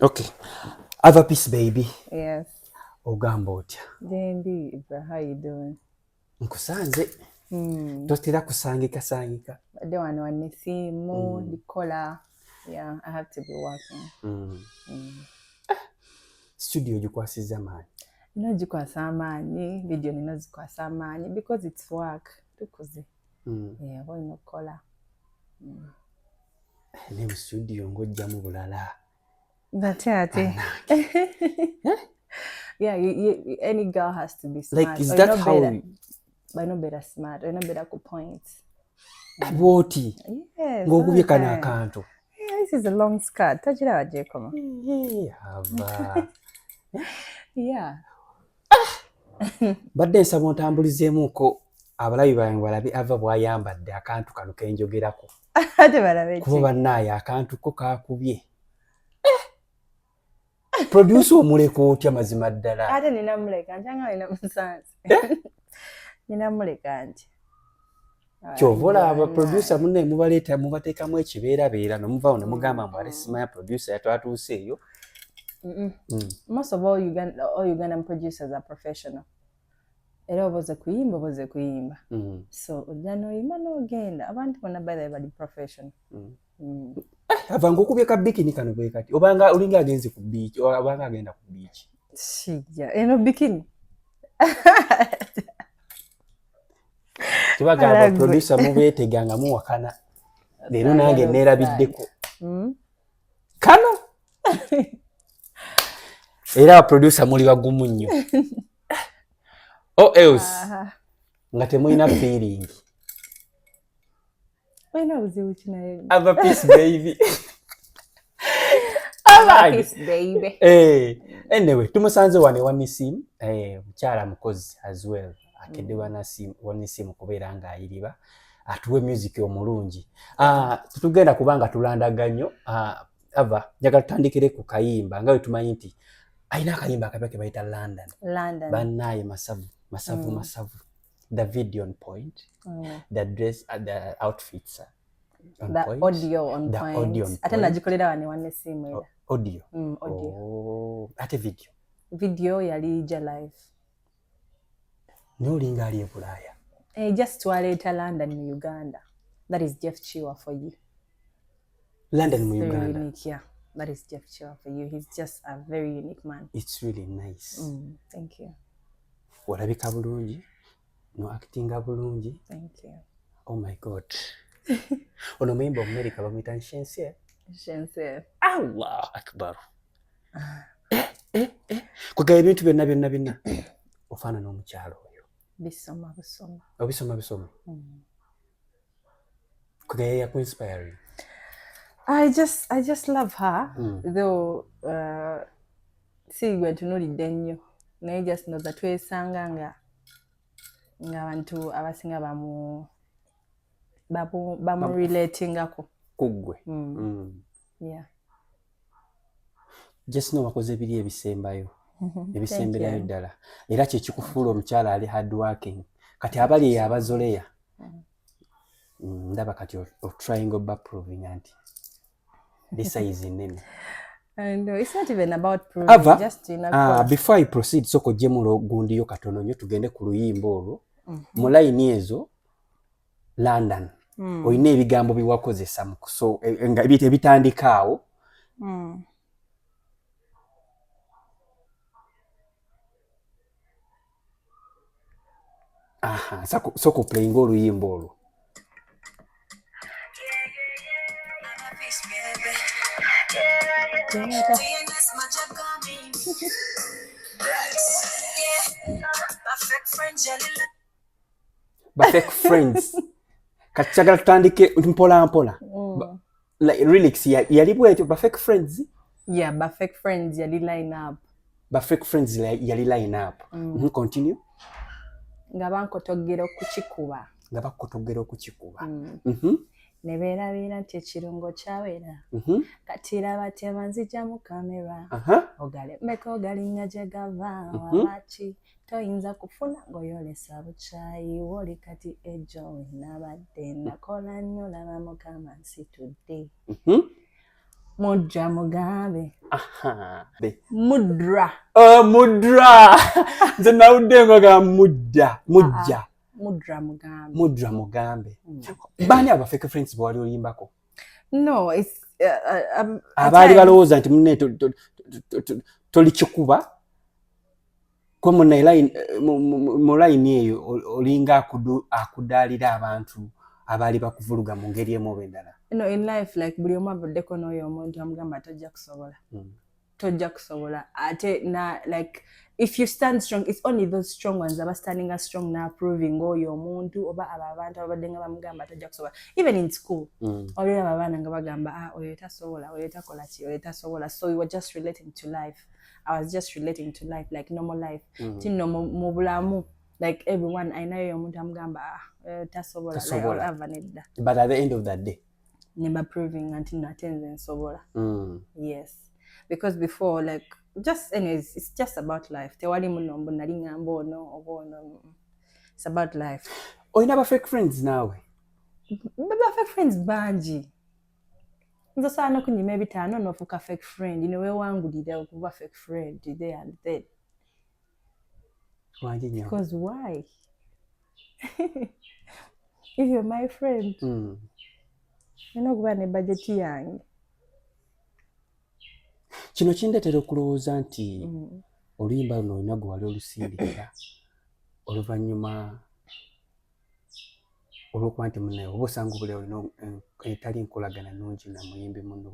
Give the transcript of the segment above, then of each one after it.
Okay. Have a peace, baby. Yes. Ogamba otya? Dendi, how you doing? Nkusanze. Totera kusangika. I don't want to see more the color. Yeah, I have to be working. Studio gikwasiza maanyi. Ino jikwasa amaanyi, video nino zikwasa amaanyi because it's work. Tukuze. Yeah, Olina Okola. Ne mu studio ngojjamu bulala. Ate. Yeah, any girl has to be smart. Like, is that how... But no better smart, or no better ku points. Bwoti. Yes. Ng'okubye kana akantu. Yeah, this is a long skirt. Tajira wajekoma. Hava. Yeah. Badde nsaba ontambulizeemuko abalabi bange balabe ava bw'ayambadde akantu kano ke njogerako. Ate balabe ki? Kuba bannaaye akantu ko kaakubye. Producer omuleka otya mazima ddala. Ate nina muleka nkyanga nina musanze. Nina muleka nti. Kyovola aba producer munne mubaleeta mubateekamu ekibeerabeera nomuvaawo ne mugamba mbwale simanya producer yatwatuuse eyo. Most of all Ugandan producers are professional. Era oboze kuyimba. So ojja n'oyimba n'ogenda. Abantu bonna bali professional. Avanga okubye ka bikini kano bwe kati. Obanga olinga agenze ku beach, obanga agenda ku beach. Shija, eno bikini. Kibagamba producer mubeeteganga muwakana. Leero nange neerabiddeko. Kano! Era producer muli wagumu nnyo. Oh, else. Nga temulina feeling. Wena buzibu kinaye. Have a peace, baby. Have a peace, baby. Anyway, tumusanze wane wanisimu. Mukyala mukozi as well. Akedde wanisimu kubeera nga ayiriba. Atuwe music omulungi. Tutugenda kubanga tulandaganyo. Ava, njagala tutandikire ku kayimba. Nga we tumanyi nti ayina akayimba akapya ke bayita London. Bannaaye masavu. The video on point. The dress, the outfits on the point. Audio on the point. Audio on Ate point. nagikolera wane wanisimu. Audio. Audio. Oh, ate video. Video yali ija live. Nolinga ali e Bulaaya. Just twaleeta London mu Uganda. That is Jeff Chiwa for you. London mu Uganda. Very Uganda. unique, yeah. That is Jeff Chiwa for you. He's just a very unique man. It's really nice. Thank you. Walabika bulungi. No actinga bulungi. Thank you. Oh my God. Ono muyimba America bamwita Nshense. Nshense. Allah akbar. Kugaya ebintu byonna. Ofaana n'omukyalo oyo. Bisoma. Obisoma. Kugaya yakuinspiring. I just love her. Though see we to know the denyo. I just know that we sanga nga abantu abasinga bamu relating ako. Kugwe. Yeah. Just know wakoze biri ebisembayo. Ebisemberayo ddala. Era kye kikufuula omukyala ali hard working. Kati abali abazoleya. Ndaba kati o triangle back proving anti. This is nene. And it's not even about proving, just before I proceed, soko jemulo gundiyo katono nyo tugende ku luyimba olwo. Mu line ezo London. Oyina ebigambo biwakozesa mu so nga ebitandikaawo. Soko playing oluyimba olwo. Perfect friends. Kachagala tutandike mpola. Like lyrics yali bwetyo perfect friends. Yeah, perfect friends yali line up. Perfect friends yali line up. Continue. Nga bankotogera okukikuba. Nebeera nti ekirungo kyawera. Katira batema nzija mu kamera. Ogalemeka ogalinnya gye gava wabaki. Toyinza kufuna ng'oyolesa bukyayi woli kati ejo nabadde nakola nnyo laba mukama nsitudde. Mudra mugambe. Aha. Mudra. Mudra. Nze nawudde nga mudda. Mujja. Mudra mugambe. Mudra mugambe. Bani aba fake friends bwali olimbako? No, it's abali balowooza nti munne toli kikuba ko mu line eyo olinga akudaalira abantu abali bakuvuluga mu ngeri emu oba endala. In life, like buli omu avuddeko n'oyo omuntu amugamba tojja kusobola. Tojja kusobola. Ate na like if you stand strong, it's only those strong ones aba standing as strong na proving oyo omuntu oba abantu abadde nga bamugamba tojja kusobola. Even in school, olira abaana nga bagamba oyo tasobola, oyo takola ki, oyo tasobola. So we were just relating to life. I was just relating to life, like normal life. Tino mu bulamu, like everyone I know omuntu amugamba tasobola, like avanedda. But at the end of that day, never proving until natenze nsobola. Yes. Because before, like, just anyways, it's just about life. Tewali munombo nali ngamba ono. It's about life. Olina ba fake friends nawe? Ba fake friends banji. Nzo sana kunyima ebitaano nofuka fake friend. We wangulira okuba fake friend there and then. Wanji nyo. Because why? If you're my friend, okuba ne budget yange. Kino kindeetera okulowooza nti oluyimba luno olina gwe wali olusindikira oluvannyuma olw'okuba nti munnaye oba osanga obuli olina etali nkolagana nnungi na muyimbi munno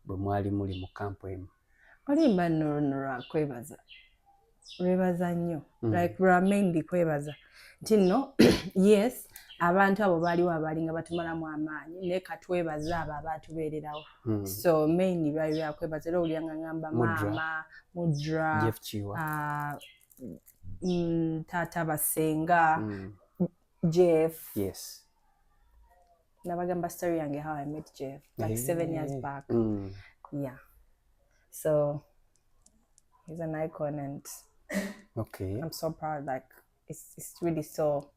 bwe mwali muli mu kampu emu. Oluyimba luno lwa kwebaza. Lwebaza nnyo. Like lwa mainly kwebaza. Nti nno, yes, abantu abo baaliwo abalinga batumalamu amaanyi naye katwebaza abo abatubeererawo. So mainly bali byakwebaza era olya nga ngamba maama, Mudra, taata Basenga, Jeff. Yes. Nabagamba story yange how I met Jeff like 7 years back. Yeah. So he's an icon and okay. I'm so proud. Like it's really so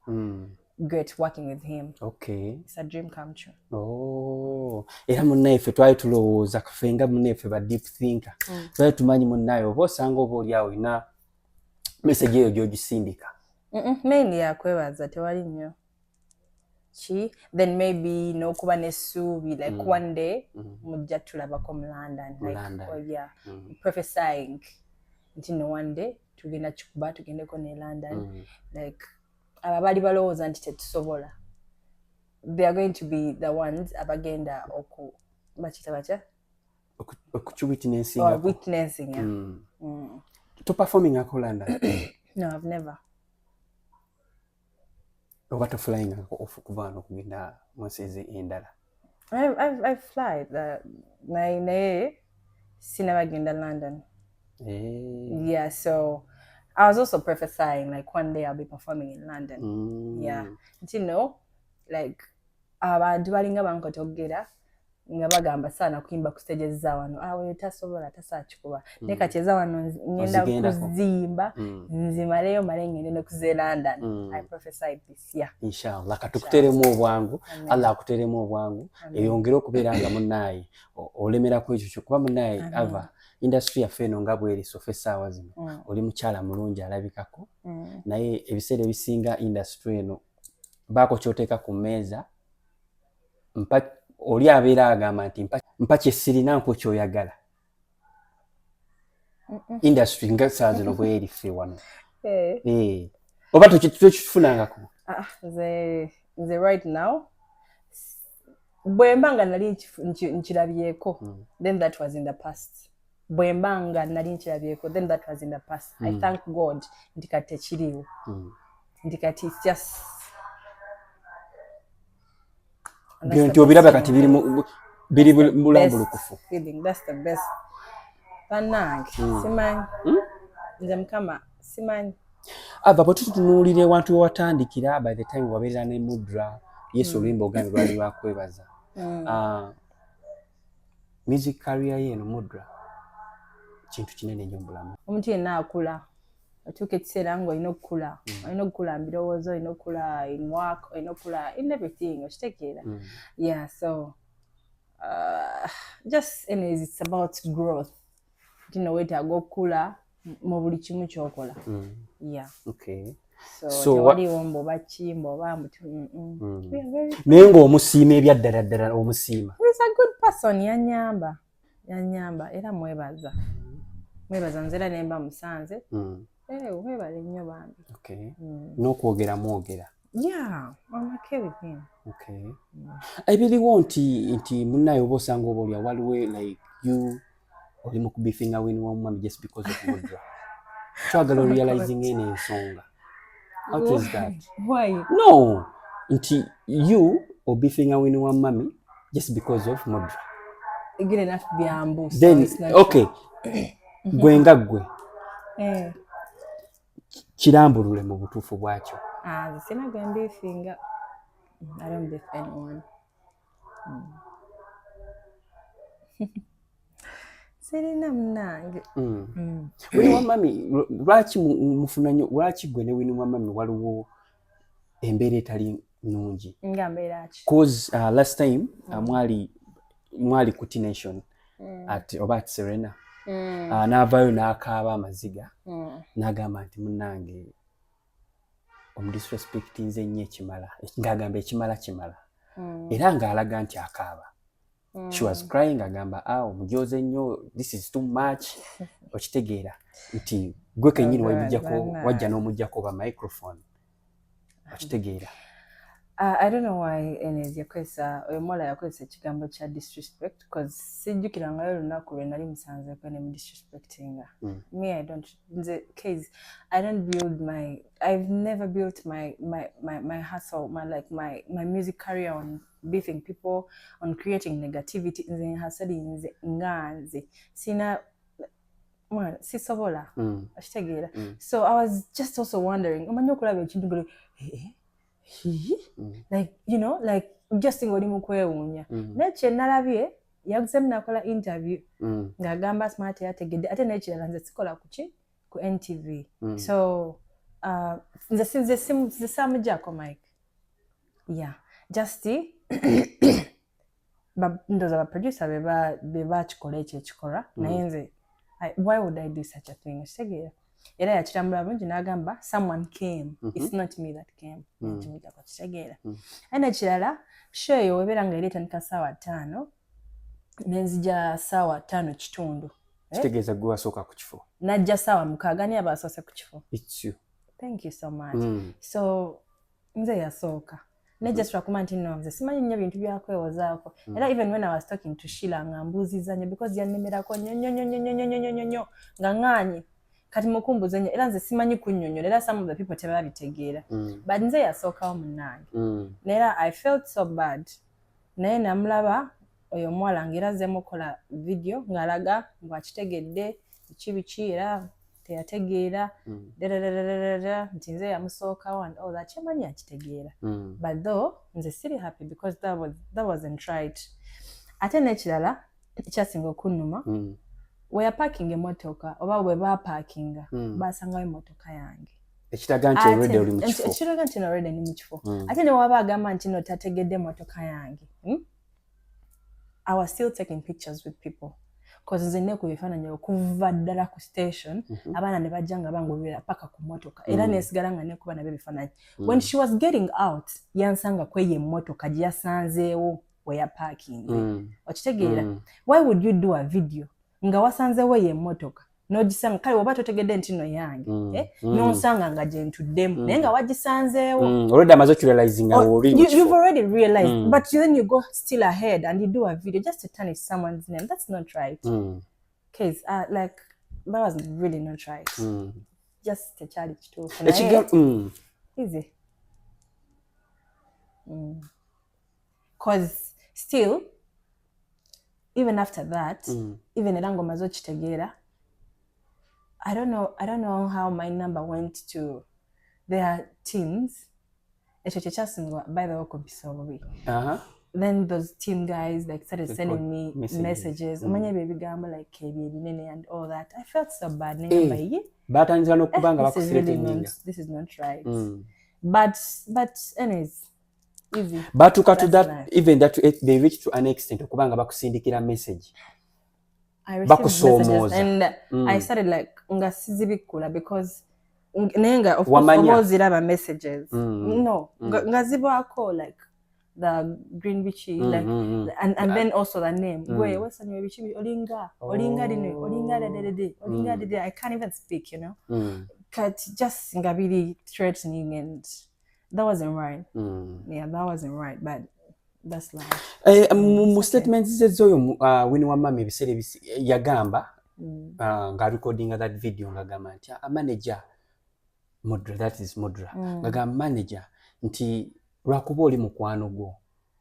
great working with him. Okay. It's a dream come true. Oh. Era munnaife twali tulowooza kafenga munnaife ba deep thinker. Twali tumanyi munnaye oba osanga oba oli awo ina message eyo gy'ogisindika. Mainly yakwebaza tewali nnyo. Then maybe n'okuba n'essuubi like one day mujja tulabako mu London. Like, oh yeah, prophesying nti no one day tugenda kikuba tugendeko ne London. Like abali balowooza nti tetusobola. They are going to be the ones abagenda bakita witnessing. Or witnessing, yeah. To performing ako London? No, I've never. Oba to flying off kuvaana okugenda munsi endala? I've flied. Naye sinabagenda London. Yeah, so I was also prophesying like one day I'll be performing in London. Yeah. You know, like abantu balinga bankotogera nga bagamba sana kuyimba ku stages za wano we tasobola tasakikuba ne kacheza wano ngenda kuzimba nzimaleyo malenge ne kuze London. I prophesied this year. Inshallah katukuteremu obwangu. Allah akuteremu obwangu eyongera okubeera nga munnaye olemera ku ekyo kuba munnaye ava industry yaffe eno nga bweri sofe saawa zino oli mukyala mulungi alabikako naye ebiseera ebisinga industry eno baako kyoteeka ku mmeeza oli abeera agamba nti mpa kyesirina nko kyoyagala. Industry nga saa zino bweri ffe wano. Oba tokifunangako? Nze right now bwembanga nali nkirabyeko then that was in the past. Bwembanga nali nkirabyeko then that was in the past. I thank God nti kati tekiriwo. Nti kati it's just nti obiraba kati biri bulambulukufu. That's the best. Banange simanyi nze mukama simanyi ava bwe tutunuulira ewantu wewatandikira by the time wabeerera ne Mudra Yesu oluyimba ogambe lwali lwakwebaza. Music career yeno Mudra kintu kinene nnyo mu bulamu. Omuntu yenna akula atuuka ekiseera nga olina okukula. Olina okukula mu birowoozo, olina okukula in work, olina okukula in everything okitegeera. Yeah, so just anyways it's about growth wetaaga okula mu buli kimu kyokola. Yeah. Okay. So tewaliwo mboba kimbo oba naye ng'omusiima ebyaddala omusiima. He's a good person. Yanyamba era mwebaza nze era nemba musanze. Webale nnyo bambi. Okay. N'okwogera mwogera. Yeah, I'm okay with him. Okay. Ebiriwo nti munnaye oba osanga oba olya waliwo like you oli mu kubifinga Winnie w'omwami just because of Mudra. Twagala realizing eno ensonga. How is that? Why? No. Nti you obifinga Winnie w'omwami just because of Mudra. Good enough to be ambushed. Then okay. Gwe nga gwe. Kirambulule mu butuufu bwakyo. Sina gwe mbifinga. I don't beef anyone. Sirina munange. Winnie w'omwami lwaki mufuna nnyo lwaki gwe ne Winnie w'omwami waliwo embeera etali nnungi? Nga mbeera ki? Cause last time mwali ku T-Nation at Serena. N'avaayo n'akaaba amaziga n'agamba nti munnange omudisrespectinze nnyo ekimala ng'agamba ekimala kimala era ng'alaga nti akaaba. She was crying agamba omujoze nnyo, this is too much. Okitegeera nti gwe kennyini wajja n'omuggyako ba microphone. Okitegeera. I don't know why Enes yakozesa omuwala yakozesa ekigambo kya disrespect because sijjukirangayo olunaku lwe nali musanze kwene mu disrespectinga. Me I don't I've never built my hustle, my music career on beefing people, on creating negativity. Nze hasadi nze nganze sina sisobola. Okitegeera. So I was just also wondering omanyi okulaba ekintu ngolo like like just ngoli mukwewunya naye nalabye yagusemu nakola interview ng'agamba smart yategedde ate n'ekirala nze sikola ku NTV. So nze samujjako Mike. Yeah, just ndoza baproducer be bakikola ekyo ekikolwa naye nze why would I do such a thing? Okitegeera. Era yakitambula bulungi n'agamba someone came. It's not me that came. Nkimujjako kitegeera. Ene ekirala show eyo webeera nga ereetandika ssaawa 5 nenzija ssaawa 5 kitundu. Kitegeeza gwe wasooka ku kifo. Najja ssaawa 6 ani abasoose ku kifo? It's you. Thank you so much. So nze yasooka. Neja twakumanya nti nno nze simanyi nnyo bintu byakwewozaako. Era even when I was talking to Sheila nga mbuuziza nnyo because yannemerako nnyo nga ŋŋaanye. Kati mukumbuze nnyo era nze simanyi kunnyonnyola era some of the people tebabitegeera. But nze yasookawo munnange. Era I felt so bad. Naye namulaba oyo omuwala ng'era azzeemu okukola video ng'alaga bw'akitegedde biki era teyategeera nti nze yamusookawo and all that kyemanyi akitegeera. But though nze siri happy because that wasn't right. Ate n'ekirala ekyasinga okunnuma we are parking emotoka oba we baapakinga baasangayo emotoka yange ekiraga nti already oli mu kifo. Ekiraga nti already ni mu kifo. Ate ne waba agamba nti no tategedde emotoka yange. I was still taking pictures with people because nze ne ku bifaananyi okuva ddala ku station abaana ne bajja nga bangobera paka ku motoka era nesigala nga nekuba nabyo ebifaananyi. When she was getting out yansanga kweyo emmotoka gye yasanzeewo we are parking. Okitegeera. Why would you do a video nga wasanzeewo ye emmotoka n'ogisanga kale oba totegedde nti no yange n'onsanga nga gye ntuddemu naye nga wagisanzeewo. Already amaze okurealize nga you've already realized but then you go still ahead and you do a video just to tarnish someone's name. That's not right. Case like that was really not right. Just a challenge too. Easy. Cause still even after that, even erango mazo kitegeera, I don't know how my number went to their teams. Ekyo kyekyasinga by the way kompisa obubi. Then those team guys like started sending me messages. Omanya ebyo ebigambo like ebyo ebinene and all that. I felt so bad. Nengamba ye. Batandika n'okubanga bakuthreatening. This is not right. But anyways, easy. But to cut to that, nice. even that they reach to an extent okubanga bakusindikira message. I received messages and I started like nga sizibikula because nenga of course oboziraba messages. No, nga zibako like the green bichi like and then also the name. Gwe wasanywe bichi olinga dede I can't even speak, you know. Cut just ngabili threatening and that wasn't right. Yeah, that wasn't right, but that's life. Mu statements zezoyo Winnie wa mama ebisere yagamba nga recording that video ngagamba nti a manager Modra, that is Modra. Ngagamba manager nti lwakuba oli mukwano gwo.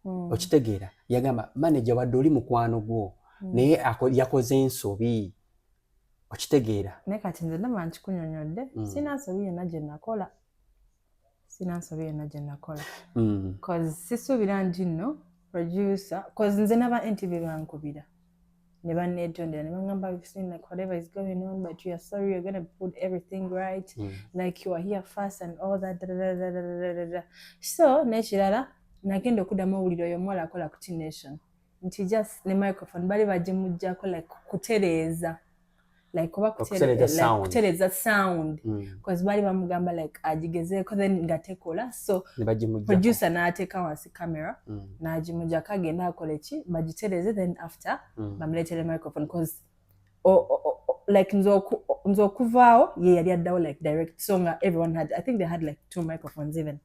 Okitegeera yagamba manager wadde oli mukwano gwo naye yakoze ensobi. Okitegeera ne kati nze ndaba nkikunyonyodde sina nsobi yonna gye nakola cause sisuubira nti nno producer cause nze naba interview bankubira ne banneetondera ne bangamba like whatever is going on but you are sorry you're going to put everything right like you are here first and all that so nekirala nagenda okuddamu owulira oyo omuwala akola ku T-Nation nti just ne microphone bali bagimuggyako like kutereeza like kutereeza sound because bali bamugamba like agigezeeko then ngatekola so producer n'ateeka wansi camera n'agimuggyako agenda akola ki bagitereeze then after bamuleetere microphone because like nze okuvaawo ye yali addawo like direct so nga everyone had I think they had like 2 microphones even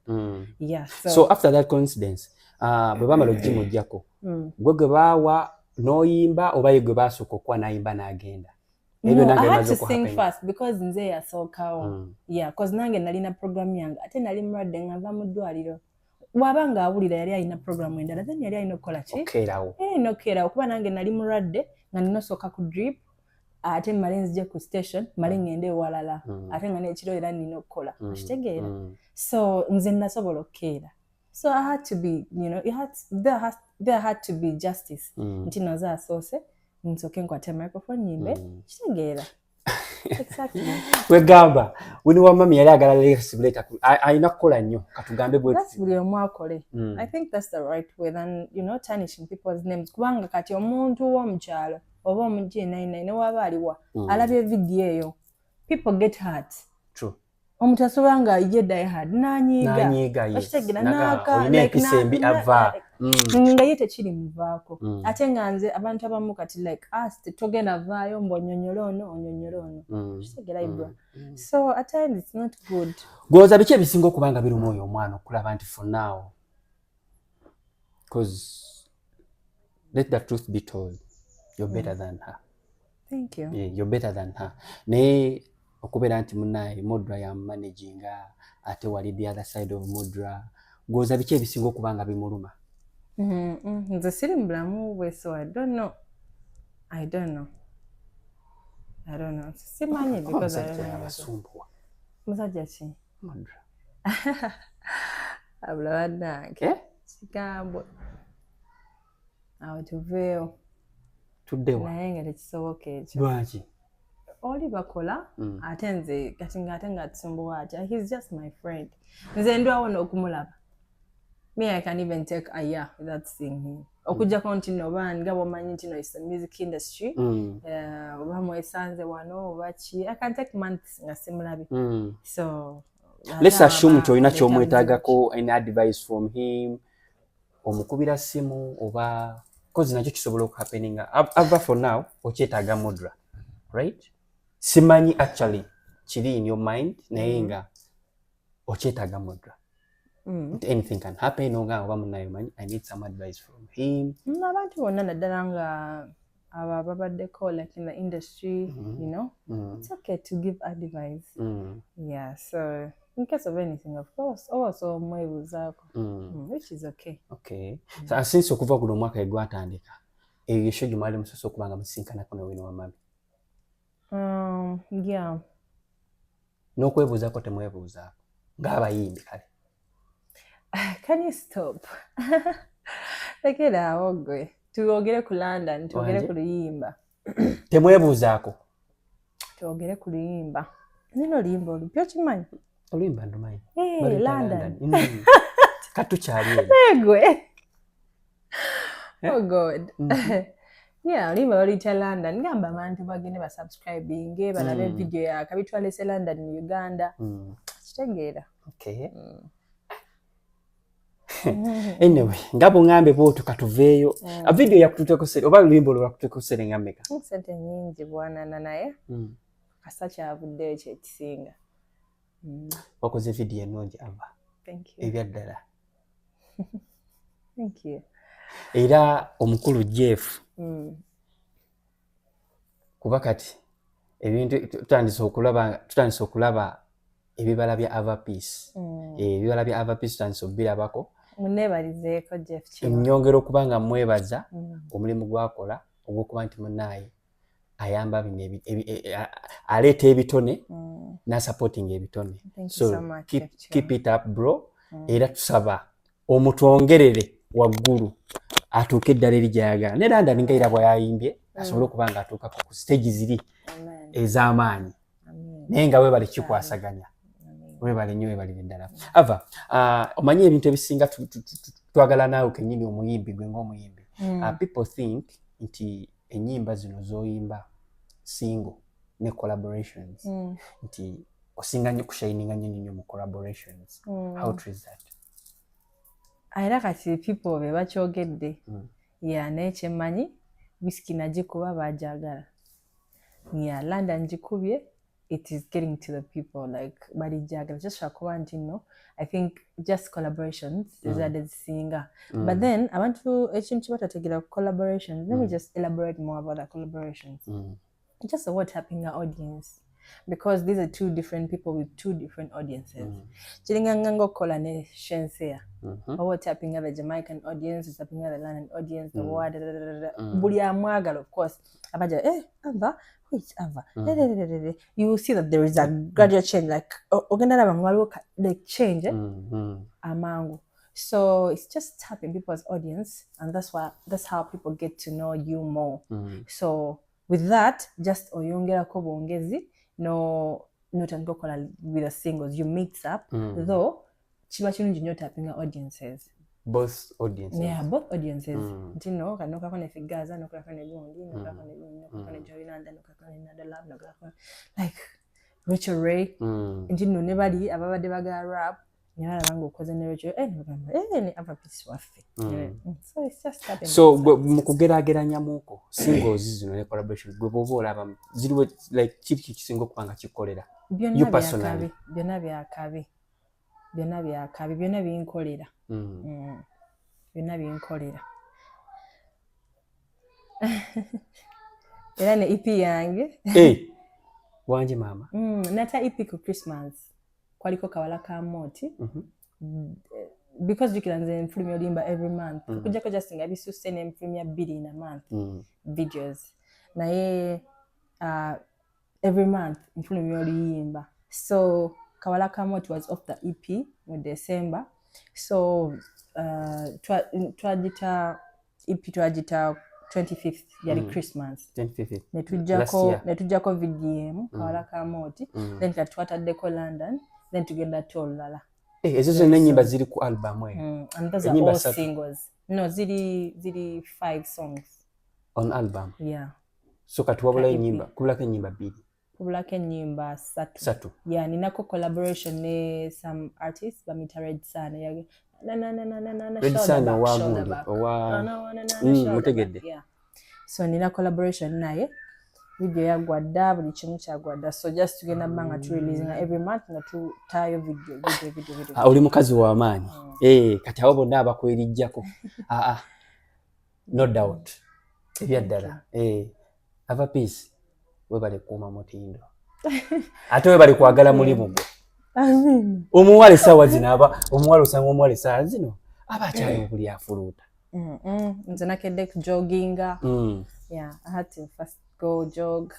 yeah so after that coincidence bwe bamala ogimuggyako gwe gwe baawa n'oyimba oba ye gwe baasooka okuwa n'ayimba n'agenda. No, I had to sing first because nze yasookawo yeah because nange nalina program yange ate nali mulwadde ngava mu ddwaliro bw'aba nga awulira yali alina program endala then yali alina okukola ki nokeerawo kuba nange nali mulwadde nga nina osooka ku drip ate mmale nzije ku station mmale ngende ewalala ate nga n'ekiro era nina okukola okitegeera so nze nasobola okukeera so I had to be you know there had to be justice nti nazo asoose nsoke nkwate microphone nyimbe kitegeera exactly wegamba Winnie wa mami yali agala lexibilate ayina kukola nnyo katugambe bwe that's buli omu akole I think that's the right way than you know tarnishing people's names kubanga kati omuntu w'omukyalo oba omujje ne waba aliwa alabye video eyo people get hurt true omuntu asobola nga ye die hard nanyiga okitegeera naaka like sembi ava nga ye tekiri muvaako ate nga nze abantu abamu kati like togenda vaayo mbonyonyole ono kitegeera ibra so at times it's not good. Gwoza biki ebisinga okubanga birumu oyo omwana okulaba nti for now because let the truth be told you're better than her. Thank you. Yeah, you're better than her. Ne okubeera nti munaye Modra ya managinga ate wali the other side of Modra gwoza biki ebisinga okubanga bimuluma? Nze siri mubulamu bwe so I don't know. Simanyi because I don't know. Musajja ki? Modra. Abula bannange. Kigambo. Awo tuveeyo. Tuddewa. Naye nga tekisoboka ekyo. Lwaki? Oli bakola ate nze kati nga tusumbuwa atya he's just my friend nze ndwawo n'okumulaba me I can even take a year without seeing him okujjako nti noba nga bw'omanyi nti no is the music industry oba mwesanze wano oba ki I can take months nga simulabi so let's assume nti olina ky'omwetaagako any advice from him omukubira simu oba cause nakyo kisobola okuhappeninga ava for now okyetaaga Modra right? Simanyi actually kiri in your mind naye nga okyetaaga Modra anything can happen oba munayo manyi I need some advice from him. Abantu bonna naddala nga aba babaddeko like in the industry you know it's okay to give advice yeah so in case of anything of course also mwebuzaako which is okay so since okuva guno mwaka egwatandika eyo shoji mwali musoso okubanga musinkana kuno Winnie wa mami yeah n'okwebuuzaako temwebuuzaako ng'abayimbi kale can you stop lekera ogwe tuogere ku London tuogere ku luyimba temwebuuzaako tuogere ku luyimba nino luyimba olupya okimanyi oluyimba ndumanyi London katukyali egwe. Oh God. Yeah, olima olita London ngamba abantu bagende ba subscribing balabe video ya kabitwalese London mu Uganda. Kitegeera. Okay. Anyway, ngabo ngambe bwotu katuveyo. A video ya kututeko sere oba lwimbo lwa kututeko sere ngameka. Sente nyingi bwana naye. Kasacha avudde ekyo ekisinga. Wakoze video enonji ava. Thank you. Ebyaddala. Thank you. Era omukulu Jeff. Kuba kati ebintu tutandise okulaba ebibala bya Avapeace. Ebibala bya Avapeace tutandise obirabako. Munebalizeeko Jeff Chiwa. Ennyongero kubanga mwebaza omulimu gwakola ogwokuba nti munaye ayamba bino aleeta ebitone na supporting ebitone. So much, keep it up bro. Era tusaba omutwongerere waggulu atuuke eddala erijayagala ne London nga era bwayayimbye asobole okuba nga atuuka ku stage ziri ez'amaanyi naye nga weebale kikwasaganya weebale nnyo weebalire ddala. Ava omanyi ebintu ebisinga twagala naawe kennyini omuyimbi gwe ng'omuyimbi. People think nti ennyimba zino z'oyimba single ne collaborations nti osinga nnyo kushininga nnyo mu collaborations. How true is that? Era kati people be bakyogedde naye kyemmanyi whisky nagikuba baajagala. London gikubye, it is getting to the people like balijagala just kuba nti no I think just collaborations zizadde zisinga. But then abantu ekintu kibatategeera collaborations, let me just elaborate more about the collaborations. Just a WhatsApping audience, because these are two different people with two different audiences. Chiringanga Okola ne Shensea. WhatsApping the Jamaican audience, WhatsApping the London audience, the world. Bulia Mwagal, of course. Abaja, Ava, wait, Ava. You will see that there is a gradual change, like the change, amangu. So it's just tapping people's audience, and that's how people get to know you more. So with that, just oyongera ko bongezi no tango kola with the singles you mix up though chiba chirungi nyo tapping audiences, both audiences. Yeah, both audiences. You know, kanoka kone figaza noka kone gundi noka kone joina and noka kone nadala noka kone like Rachel Ray and you know nebali ababade baga rap nyala bango koze ne Rachel ni Avapeace wafe. So it's just tapping. So mukugerageranya muko singles zino ne collaboration gwe bobo olaba ziriwe like chiki kisingo kubanga kikolera you personally byonna byakabi byonna binkolera byonna binkolera era ne EP yange wanje mama nata EP ku Christmas kwaliko kawala ka moti because you can film your limba every month kujja ko just ngabi sustain film ya 2 in a month videos na ye every month film your limba. So kawala ka moti was off the EP in December. So twajita EP twajita 25th yali Christmas 25th netujjako VDM kawala ka moti then twataddeko London then tugenda tolala ezo zonna ennyimba ziri ku album and those are all singles. No, ziri 5 songs on album. Yeah. So katuwabula ennyimba kubulako ennyimba 2 kubulako ennyimba 3. Yeah, ninako collaboration ne some artists bamita Red Sun yage Red Sun mutegedde. Yeah. So nina collaboration naye video ya gwada buli kimu kya gwada, so just tugenda banga tu releasing every month na tu tayo video. Oli mukazi wa amaanyi kati abo bonna abakwerijjako no doubt ebyaddala Avapeace webale kuuma mutindo ate webale kwagala mulimu gwo omuwale sawa zino omuwale osanga omuwale saa zino abakyali okuli afuluuta nze nakedde jogginga. Yeah, I had to first go jog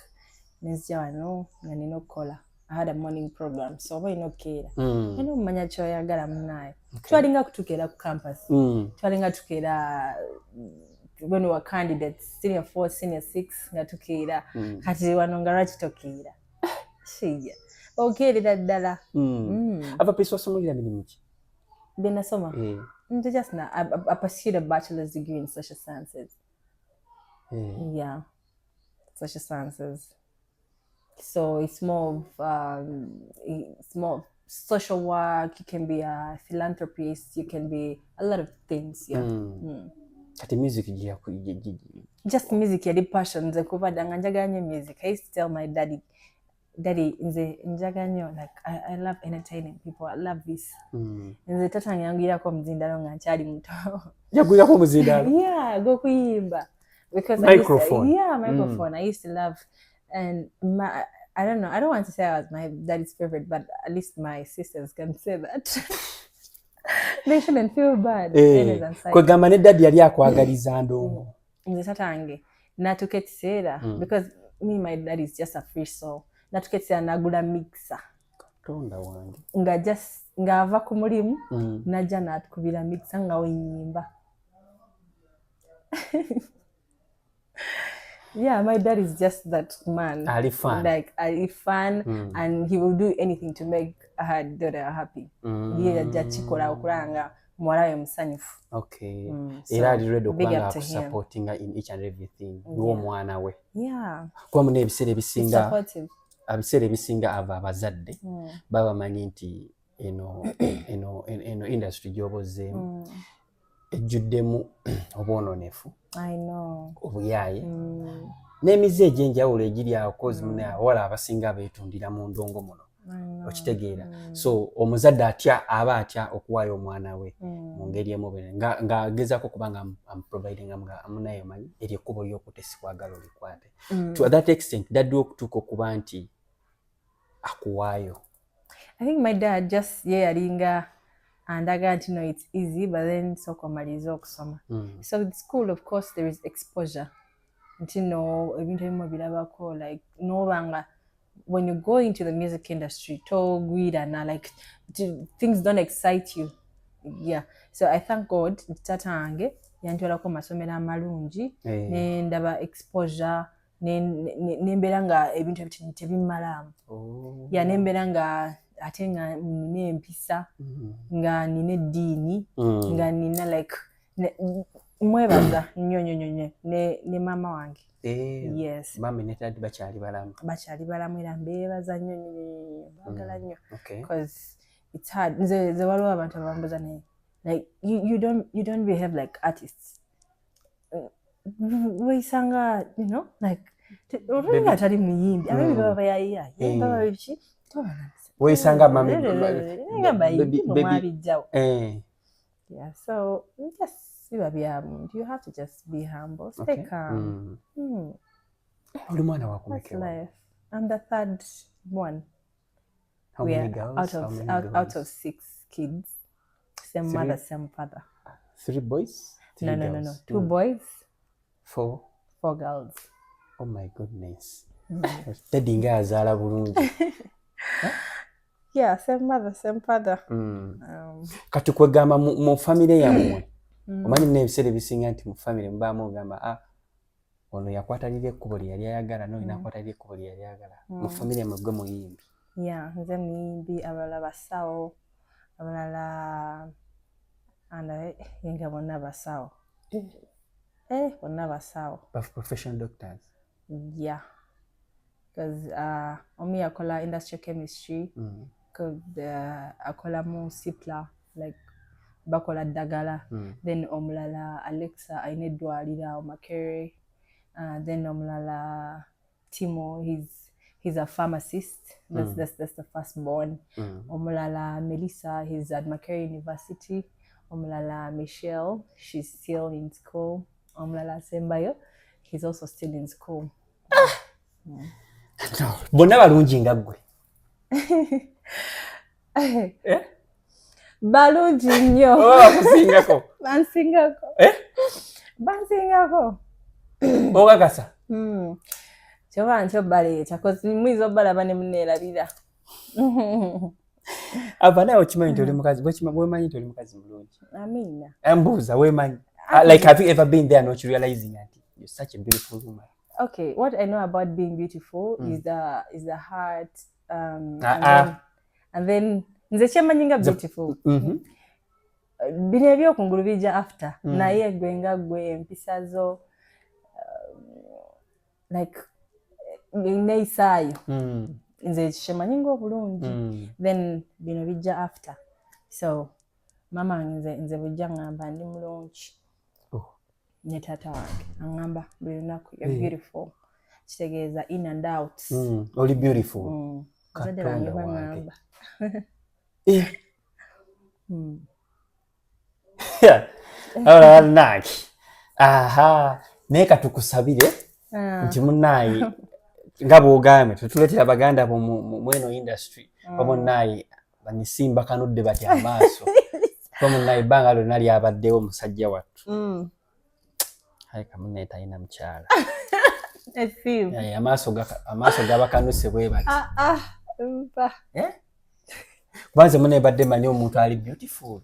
nezja wano nga nina okukola. I had a morning program, so oba inokeera eno mmanya kyoyagala munaye twalinga kutukeera ku campus twalinga tukeera when we were candidates senior 4 senior 6 nga tukeera kati wano nga lwaki tokeera shija okeerera ddala. Avapeace wasomolera mirimu ki? Benasoma. Just now, I pursued a bachelor's degree in social sciences. Yeah, social sciences. So it's more of social work. You can be a philanthropist. You can be a lot of things. Yeah. Kati music just music yali passion nze kubadanga njagala nnyo music. I used to tell my daddy nze njagala nnyo, like I love entertaining people. I love this. Nze tatange yangirako omuzindalo nga nkyali muto. Yagwirako omuzindalo? Yeah, go kuyimba. Because microphone. Microphone. I used to love, and I don't know. I don't want to say I was my daddy's favorite, but at least my sisters can say that. They shouldn't feel bad. Kwegamba ne daddy yali akwagaliza ndongo. Nze tatange natuketisera because my dad is just a free soul. Natuketisera nagula mixer. Katonda wange. Nga ava ku mulimu najja natukubira mixer nga wenyimba. Yeah, my dad is just that man. Ali fun. Like, ali fun, and he will do anything to make her daughter happy. Ye jachikola okulanga mwalawe musanyufu. Okay. Era ali ready okubanga supporting her in each and everything. Nuwo mwana we. Yeah. Kwa mune ebiseera ebisinga. Supportive. Abiseera ebisinga abazadde baba manyi nti eno industry gy'obozeemu ejjuddemu obwononefu. I know. Obuyaye. N'emize egy'enjawulo egiri awo kozi mune awala abasinga beetundira mu ndongo muno. Okitegeera. So omuzadde aba atya okuwaayo omwana we mu ngeri emu ng'agezaako kubanga providing amunaye manyi eri ekkubo ly'okutesikwagala olikwate. To that extent dadde okutuuka okuba nti akuwaayo. I think my dad just yalinga and I got to know it's easy, but then so komaliza okusoma. So with school, of course, there is exposure. You know, like no banga. When you go into the music industry, like things don't excite you. Yeah. So I thank God tatange yantwala ko masomero amalungi n'endaba exposure n'embeera nga ebintu ebitini tebimalamu. Yeah, n'embeera nga ate nga nina empisa nga nina eddiini nga nina like mwebaza nnyo ne mama wange. Yes. Mama ne daddy bakyali balamu era mbeebaza nnyo bagala nnyo because it's hard. Nze waliwo abantu abambuza naye like you don't behave like artists. Weisanga, you know, like olinga atali muyimbi ababi baba bayaya baba biki weisanga mami baby. Yeah, so just you have to just be humble, stay calm. Uli mwana wako mke? I'm the third one. How many girls? Out of 6 kids, same mother, same father. 3 boys? No. 2 boys. 4 girls. Oh my goodness. Daddy nga azaala bulungi. Yeah, same mother, same father. Kati kwegamba mu family yammwe. Omanyi n'ebiseera ebisinga nti mu family mubaamu ogamba ono yakwatalira ekkubo lye yali ayagala n'olina akwatalira ekkubo lye yali ayagala. Mu family yammwe gwe muyimbi. Yeah, nze muyimbi, abalala basawo, abalala yenga bonna basawo. Bonna basawo. Professional doctors. Yeah. Because omi akola industrial chemistry, akola mu SIPLA, like bakola ddagala. Then omulala Alexa ayina eddwaliro Makere. Then omulala Timo, he's a pharmacist. That's the firstborn. Omulala Melissa, he's at Makere University. Omulala Michelle, she's still in school. Omulala Sembayo, he's also still in school. Bonna balungi nga ggwe. Balungi nnyo. Bakusingako. Bansingako. Okakasa. Kyoba nkyo baleeta kozi mwiza obalaba ne muneerabira. Ava nawe okimanyi nti oli mukazi, weemanyi nti oli mukazi mulungi. Amina. Mbuuza weemanyi. Like have you ever been there not realizing that you're such a beautiful woman? Okay, what I know about being beautiful is the heart, and then nze kyemanyinga beautiful. bino ebyokungulu bijja after naye gwe nga gwe empisa zo like neisaayo nze kishemanyi ng'obulungi then bino bijja after so mama wange nze bujja ngamba ndi mulungi ne taata wange aŋŋamba buli lunaku you're beautiful kitegeeza in and out oli beautiful katonda wange Olina Lyange naye katukusabire nti munaayi nga bw'ogambye tutuleetera baganda bo mweno industry bamunaayi banisimba kanudde bati amaaso bamunaayi ebbanga lyonna lyabaddewo omusajja wattu ayi kamunaayi talina mukyala amaaso gabakanuse bwe bati kubanze munebadde manyi omuntu ali beautiful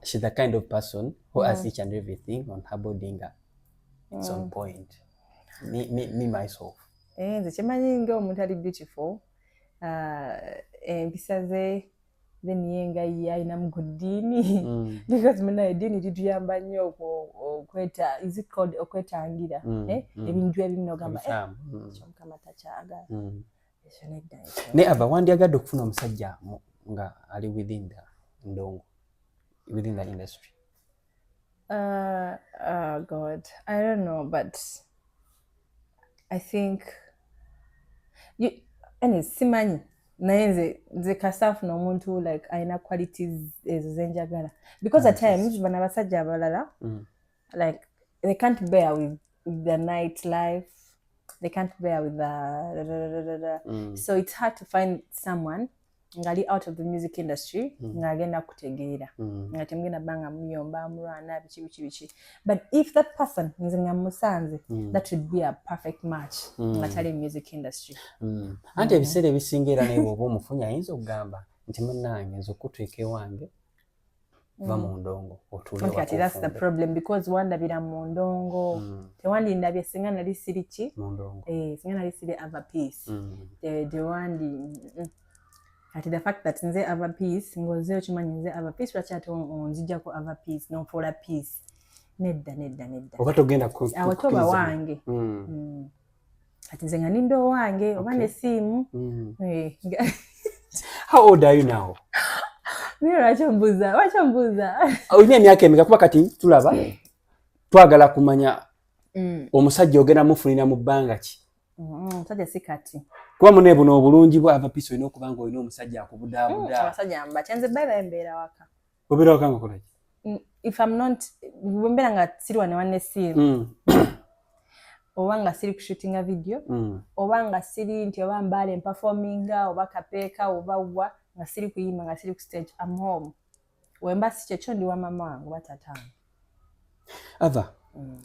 she's the kind of person who has each and everything on her body it's on point me myself nze kimanyi ng'omuntu ali beautiful empisa ze then yenga yayinamu ku ddiini because muna eddiini lituyamba nnyo okweta is it called okwetangira ebintu ebimu n'ogamba kyomukama takyagala naye ava wandyagadde okufuna omusajja nga ali within the ndongo within the industry God I don't know but I think simanyi naye nze kasaafuna omuntu like ayina qualities ezo zenjagala because at times bano abasajja abalala like they can't bear with the night life they can't bear with the so it's hard to find someone ngali out of the music industry ngagenda kutegeera nga temugenda banga muyomba mulwana biki but if that person nze nga musanze that would be a perfect match ngatali music industry anti ebiseera ebisinga era naye bw'oba omufunya ayinza okugamba nti munnange nze okutuuka ewange va mu ndongo otuule wako that's the problem because wandabira mu ndongo tewandindabye singa nali siri ki mu ndongo singa nali siri ava peace tewandi ati the fact that nze ava peace ngoze okimanyi nze ava peace lwaki ate onzijjako ava peace nonfuula peace nedda oba togenda awo toba wange ati nze nga nindo wange oba n'essimu how old are you now lwaki ombuuza olina emyaka emeka kuba kati tulaba twagala kumanya omusajja ogenda mufunira mu bbanga ki omusajja si kati kuba mune buno obulungi bwa ava peace olina okuba nga olina omusajja akubudaabuda abasajja mbatya nze baba mbeera waka obeera waka nga kolaki if I'm not bwembeera nga siri wane n'essimu oba nga siri kushootinga video oba nga siri nti oba mbale performinga oba kapeeka oba wa nga siri kuyimba nga siri ku stage I'm home wemba si kyekyo ndi wa mama wange oba taata wange ava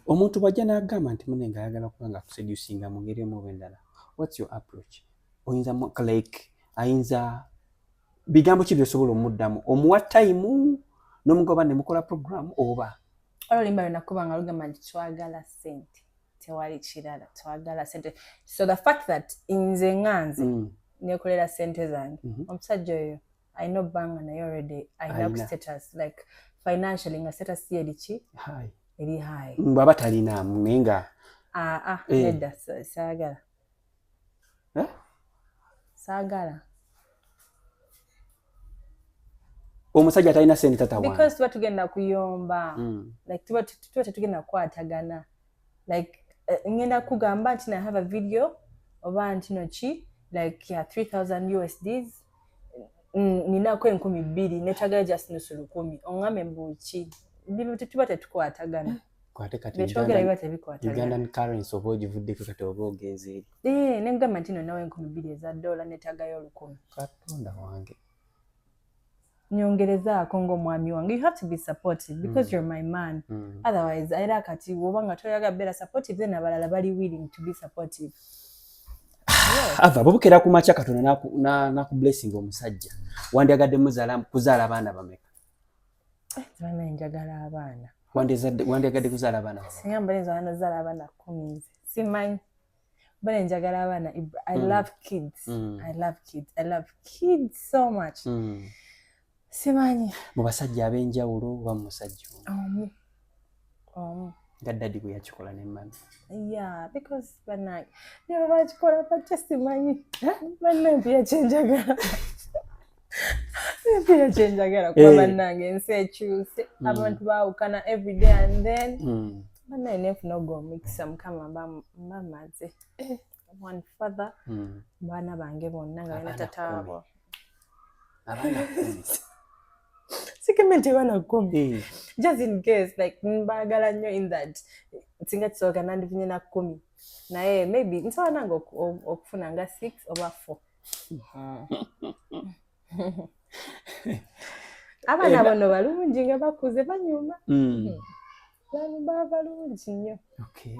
omuntu bwajja n'agamba nti munenga ayagala kuba nga akuseducinga mu ngeri emu oba endala what's your approach oyinza like ayinza bigambo ki byosobola omuddamu omuwa time n'omugoba ne mukola program oba olulimba lwenakuba nga lugamba nti twagala ssente tewali kirala twagala ssente so the fact that nze nganze nekolera ssente zange omusajja oyo ayina obbanga naye already ayina ku status like financially nga status ye eriki eri high bw'aba talinaamu naye nga nedda saagala saagala omusajja talina ssente tata wange because tuba tugenda kuyomba like tuba tetugenda kukwatagana like ngenda kugamba nti I have a video oba nti no ki like 3000 USDs ninako 2,000 netagala just nusu 10 ongambe mbuki tuba tetukwatagana kwate kati betwogera biba tebikwatagana Ugandan currency oba ogivuddeko kati oba ogenze negamba nti no nawe 2,000 eza dola netagayo 1000 katonda wange nyongerezaako ng'omwami wange you have to be supportive because you're my man otherwise era kati woba nga toyaga beera supportive then abalala bali willing to be supportive ava bubukera ku makya katonda naku blessing omusajja wandyagadde kuzaala abaana bameka bana njagala abaana wandyagadde kuzaala abaana singa mbalinza nazaala abaana 10 simanyi bana njagala abaana I love kids I love kids so much Simanyi. Mu basajja ab'enjawulo oba musajja omu. Nga daddy bwe yakikola ne mami. Yeah, because bannange nibo bakikola batya simanyi. Bannange yakyenjagala. Yakyenjagala kuba bannange ensi ekyuse. Abantu baawukana every day and then. Bannange neefuna ogwo omukisa Mukama mbamaze. One father. Baana bange bonna nga balina tata wabo. Abaana 10. Sikimenti bana 10. Just in case, like, mbagala nnyo in that. Singa kisoboka nandifunye na 10. Naye maybe nsobola nange okufuna nga 6 oba 4. Abaana bano balungi nga bakuze banyuma. Baba balungi nnyo. Okay.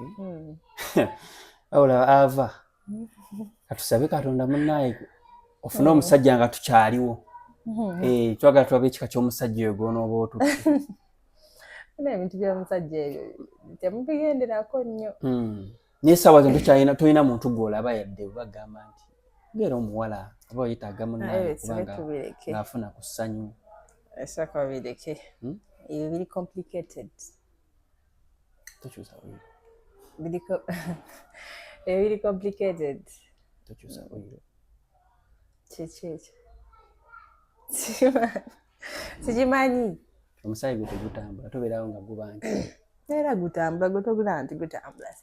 Ola ava. Katusabe Katonda munnaye ofuna omusajja nga tukyaliwo. Twagala tulabe ekika ky'omusajja oyo gw'onooba otutte. Ebintu by'omusajja ebyo temubigenderako nnyo. Naye essaawa zino tolina muntu gw'olaba yadde bagamba nti ngera omuwala oba oyetaaga munnaye kubanga ng'afuna ku ssanyu. Esooka obireke. Ebyo biri complicated. Tokyusa bwire. Biri complicated. Tokyusa bwire. Kiki ekyo? Sikimanyi. Omusaayi gwe tegutambula tobeerawo nga gubangi. Era gutambula gutogula nti gutambula.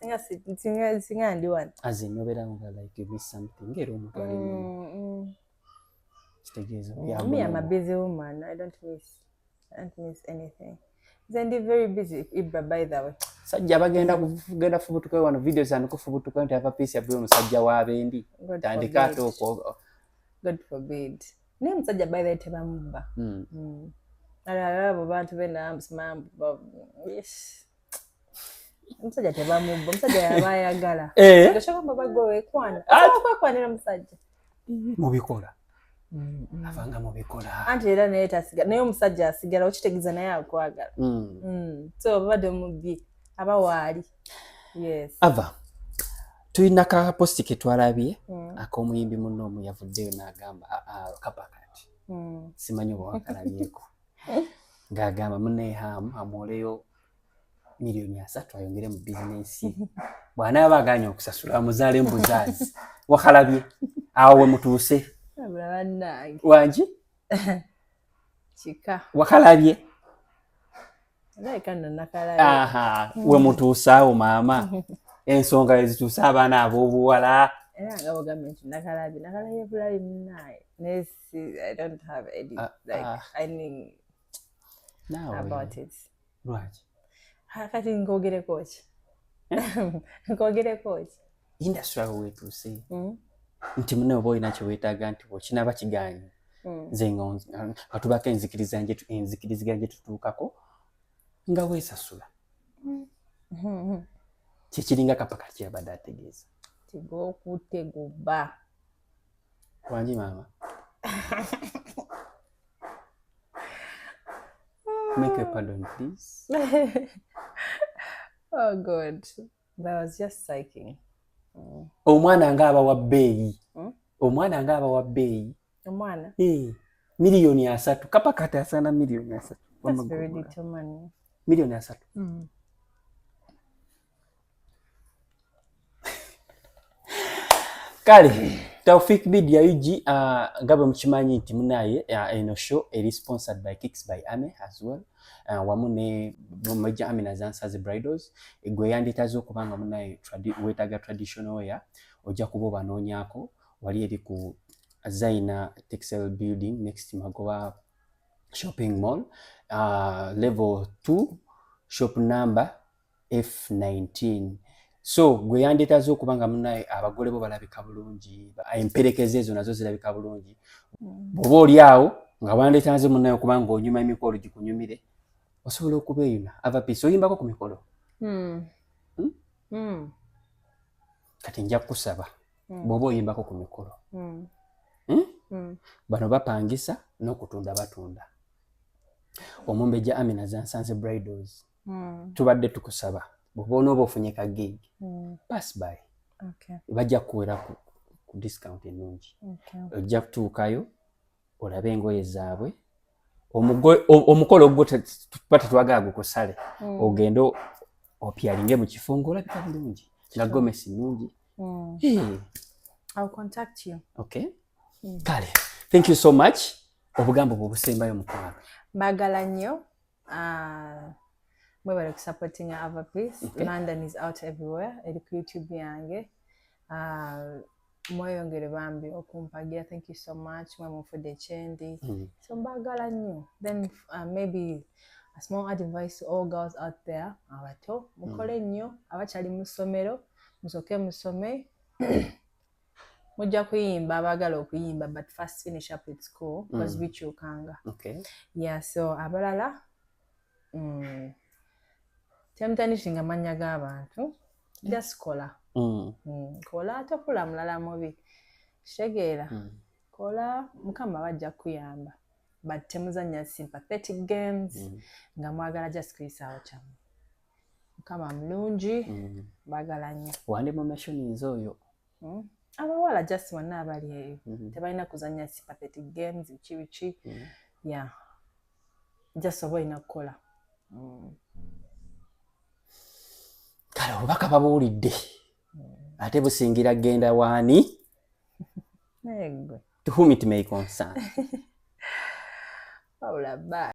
Singa ndi wano. Aze nobeerawo nga like you miss something. Ngera omuntu ali mu. Kitegeeza. Me, I'm a busy woman. I don't miss anything. Then they're very busy, Ibra, by the way. Sajja bagenda kugenda fubutuka wano videos zano kufubutuka nti ava piece ya omusajja w'abendi. Tandika atoko. God forbid. Ne musajja by the way tebamubba. Abo bantu bena mambo. Yes. Musajja tebamubba. Musajja yabayagala. Gashoka baba gowe kwana. Akakwanira musajja. Mubikola. Avanga mubikola. Anti era naye tasigala. Naye omusajja asigala okitegeeza naye akwagala. So bade mubbi aba waali. Yes. Ava. Tulina ka posti ke twalabye ak'omuyimbi munno omu yavuddeyo n'agamba kapakati. Simanyi oba wakalabyeko. Ng'agamba munne hamu amwoleyo milioni 3 ayongere mu bizinensi. Bw'anaaba aganye okusasula amuzaale embuzaazi. Wakalabye awo we mutuuse. Bannange. Wangi? Kika. Wakalabye? Like nakalabye. We mutuuse awo maama. Ensonga ezituusa abaana ab'obuwala. Era nga bagambye nti nakalabye bulabi munnaye. I don't have any any about it. Lwaki? Kati nkogereko ki? Nkogereko ki? Industry awo weetuuse. Nti munne oba olina kye weetaaga nti kinaba kigaanyi. Nze nga tubako enzikiriziganya gye tutuukako nga weesasula. Kikiringa kapaka kyabadde ategeeza. Tigookutte gubba. Wangi maama? Make a pardon, please. Oh God, that was just psyching. Omwana ng'aba wa bbeeyi. Omwana ng'aba wa bbeeyi. Omwana? Milioni 3. Kapakati asaana milioni 3. That's very little money. Milioni 3. Kale, Taufik Media UG nga bwe mukimanyi nti munaye eno show eri sponsored by Kicks by Ame as well. Wamu ne Major Amina Zansa's Bridals. Gwe yanditaze okubanga munaye weetaaga traditional wear ojja kuba obanoonyako wali eri ku Zaina Textile Building next Magoba Shopping Mall, level 2, shop number F19. So gwe yanditaze okubanga munaye abagole bo balabika bulungi, emperekeze ezo nazo zirabika bulungi. Bw'oba oli awo nga wandetanze munaye okubanga onyuma emikolo gikunyumire, osobola okubeeyuna ava piece oyimbako ku mikolo. Kati nja kusaba bw'oba oyimbako ku mikolo. Bano bapangisa n'okutunda batunda. Omumbejja Amina Zansa's Bridals. Tubadde tukusaba bw'oba onooba ofunye ka gig. Pass by. Okay. Bajja kuwera ku discount ennungi. Ojja kutuukayo olabe engoye zaabwe omukolo ogwo tetwagala gukusale ogendo opyalinge mu kifo ng'olabika bulungi nga gomesi nnungi. I'll contact you. Okay. Kale, thank you so much. Obugambo bwobusembayo mukwano. Mbagala nnyo. Mwebale supporting our piece. Okay. London is out everywhere. Eri ku YouTube yange. Mweyongere bambi okumpagira. Thank you so much. Mwemufudde chendi. So mbagala nnyo. Then maybe a small advice to all girls out there. Abato mukole nnyo abachali mu ssomero musoke musome. Mujja kuyimba abagala okuyimba but first finish up with school because bikyukanga. Okay. Yeah, so abalala temutanishinga manya g'abantu just kola. Kola tokula mulala mubi. Kitegeera. Kola Mukama bajja kuyamba but temuzanya sympathetic games nga mwagala just kuyisaawo kyammwe. Mukama mulungi bagala nnyo. Wandi mu mashonizo oyo. Abawala just wonna abali eyo tebalina kuzanya sympathetic games bichi. Yeah, just oboyina kukola. Kale obubaka babuwulidde ate busingira genda waani Negwe to whom it may concern. Paula, bye.